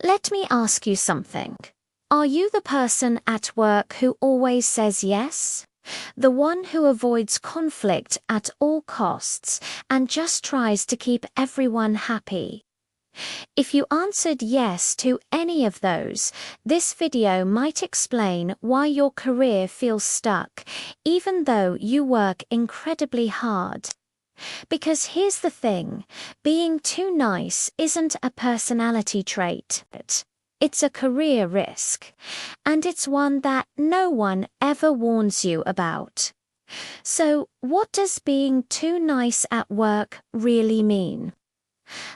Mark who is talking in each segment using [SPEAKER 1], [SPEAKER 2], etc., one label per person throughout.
[SPEAKER 1] Let me ask you something. Are you the person at work who always says yes? The one who avoids conflict at all costs and just tries to keep everyone happy? If you answered yes to any of those, this video might explain why your career feels stuck, even though you work incredibly hard. Because here's the thing, being too nice isn't a personality trait. It's a career risk, and it's one that no one ever warns you about. So, what does being too nice at work really mean?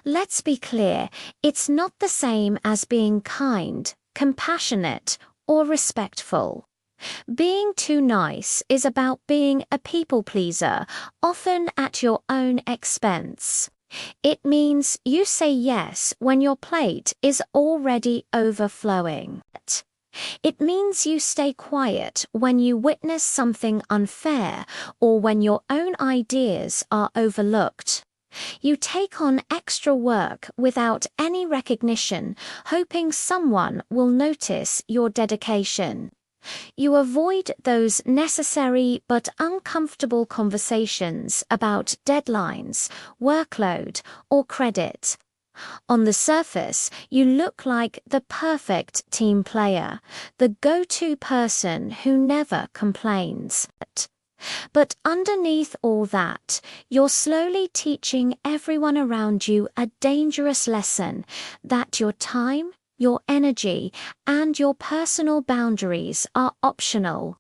[SPEAKER 1] Let's be clear, it's not the same as being kind, compassionate, or respectful. Being too nice is about being a people pleaser, often at your own expense. It means you say yes when your plate is already overflowing. It means you stay quiet when you witness something unfair or when your own ideas are overlooked. You take on extra work without any recognition, hoping someone will notice your dedication. You avoid those necessary but uncomfortable conversations about deadlines, workload, or credit. On the surface, you look like the perfect team player, the go-to person who never complains. But underneath all that, you're slowly teaching everyone around you a dangerous lesson that your time, your energy, and your personal boundaries are optional.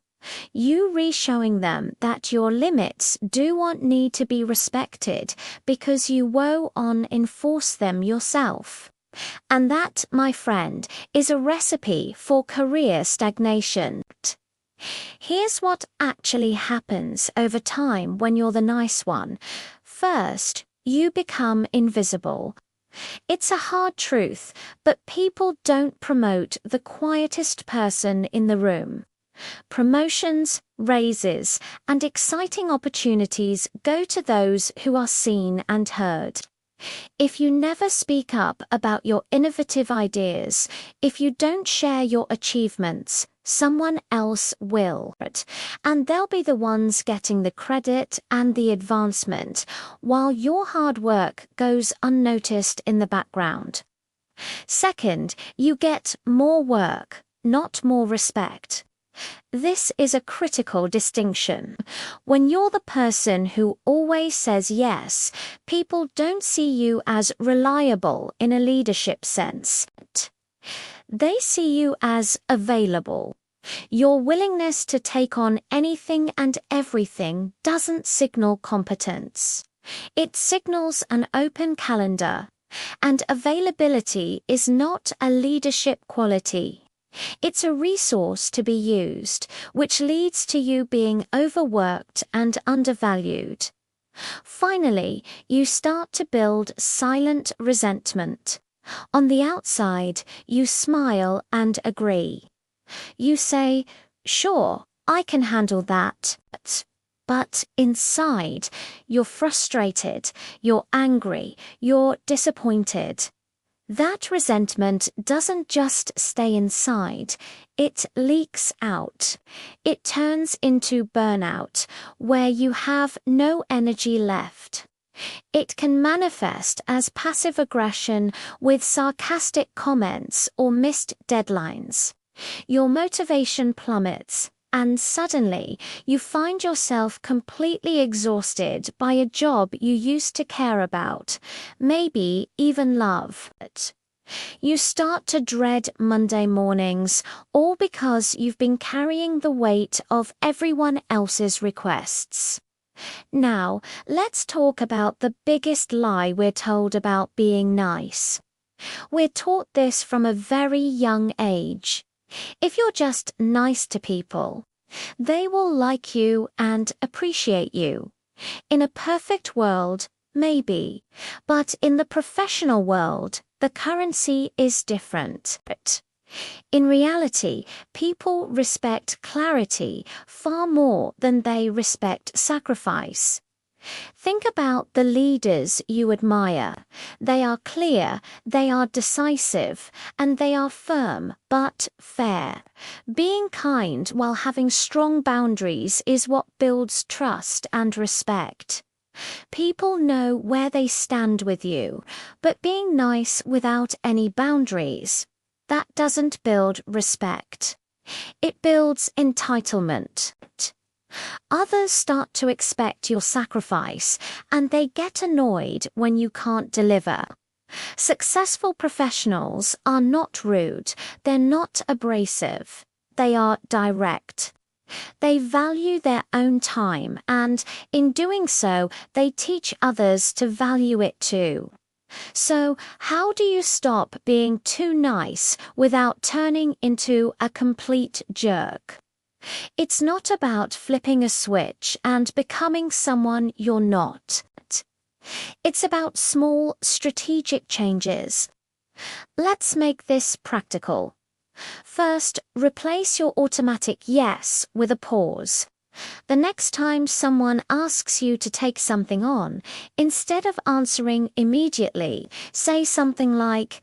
[SPEAKER 1] You re-showing them that your limits do not need to be respected because you woe on enforce them yourself. And that, my friend, is a recipe for career stagnation. Here's what actually happens over time when you're the nice one. First, you become invisible. It's a hard truth, but people don't promote the quietest person in the room. Promotions, raises, and exciting opportunities go to those who are seen and heard. If you never speak up about your innovative ideas, if you don't share your achievements, someone else will. And they'll be the ones getting the credit and the advancement, while your hard work goes unnoticed in the background. Second, you get more work, not more respect. This is a critical distinction. When you're the person who always says yes, people don't see you as reliable in a leadership sense. They see you as available. Your willingness to take on anything and everything doesn't signal competence. It signals an open calendar, and availability is not a leadership quality. It's a resource to be used, which leads to you being overworked and undervalued. Finally, you start to build silent resentment. On the outside, you smile and agree. You say, "Sure, I can handle that." But inside, you're frustrated, you're angry, you're disappointed. That resentment doesn't just stay inside, it leaks out. It turns into burnout, where you have no energy left. It can manifest as passive aggression with sarcastic comments or missed deadlines. Your motivation plummets, and suddenly you find yourself completely exhausted by a job you used to care about, maybe even love. You start to dread Monday mornings, all because you've been carrying the weight of everyone else's requests. Now, let's talk about the biggest lie we're told about being nice. We're taught this from a very young age. If you're just nice to people, they will like you and appreciate you. In a perfect world, maybe, but in the professional world, the currency is different. In reality, people respect clarity far more than they respect sacrifice. Think about the leaders you admire. They are clear, they are decisive, and they are firm but fair. Being kind while having strong boundaries is what builds trust and respect. People know where they stand with you, but being nice without any boundaries, that doesn't build respect. It builds entitlement. Others start to expect your sacrifice, and they get annoyed when you can't deliver. Successful professionals are not rude, they're not abrasive, they are direct. They value their own time, and in doing so, they teach others to value it too. So, how do you stop being too nice without turning into a complete jerk? It's not about flipping a switch and becoming someone you're not. It's about small, strategic changes. Let's make this practical. First, replace your automatic yes with a pause. The next time someone asks you to take something on, instead of answering immediately, say something like,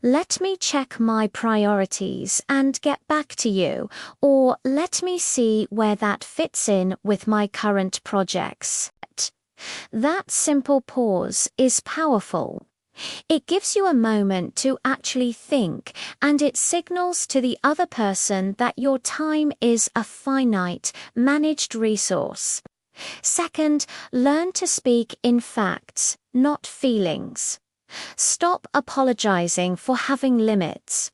[SPEAKER 1] "Let me check my priorities and get back to you," or "Let me see where that fits in with my current projects." That simple pause is powerful. It gives you a moment to actually think, and it signals to the other person that your time is a finite, managed resource. Second, learn to speak in facts, not feelings. Stop apologizing for having limits.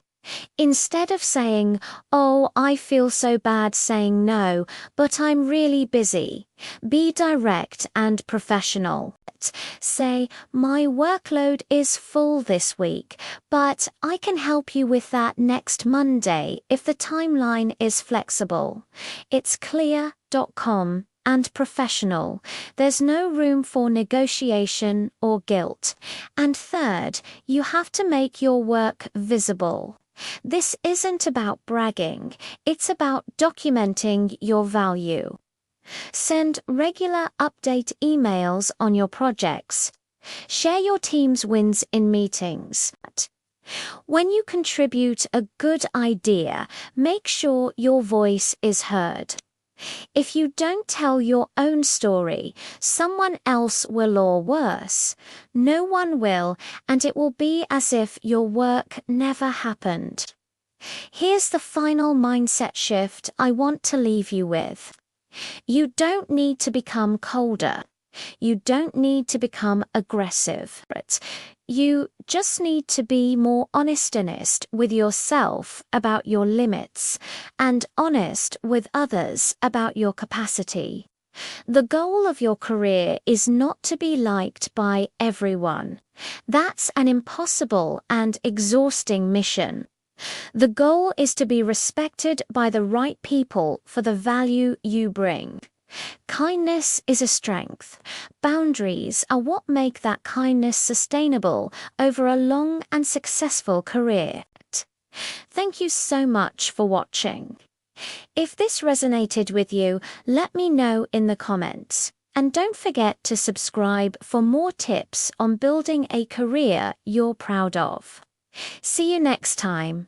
[SPEAKER 1] Instead of saying, "Oh, I feel so bad saying no, but I'm really busy," be direct and professional. Say, "My workload is full this week, but I can help you with that next Monday if the timeline is flexible." It's clear, calm, and professional. There's no room for negotiation or guilt. And third, you have to make your work visible. This isn't about bragging, it's about documenting your value. Send regular update emails on your projects. Share your team's wins in meetings. When you contribute a good idea, make sure your voice is heard. If you don't tell your own story, someone else will, or worse, no one will, and it will be as if your work never happened. Here's the final mindset shift I want to leave you with. You don't need to become colder. You don't need to become aggressive. You just need to be more honest with yourself about your limits and honest with others about your capacity. The goal of your career is not to be liked by everyone. That's an impossible and exhausting mission. The goal is to be respected by the right people for the value you bring. Kindness is a strength. Boundaries are what make that kindness sustainable over a long and successful career. Thank you so much for watching. If this resonated with you, let me know in the comments. And don't forget to subscribe for more tips on building a career you're proud of. See you next time.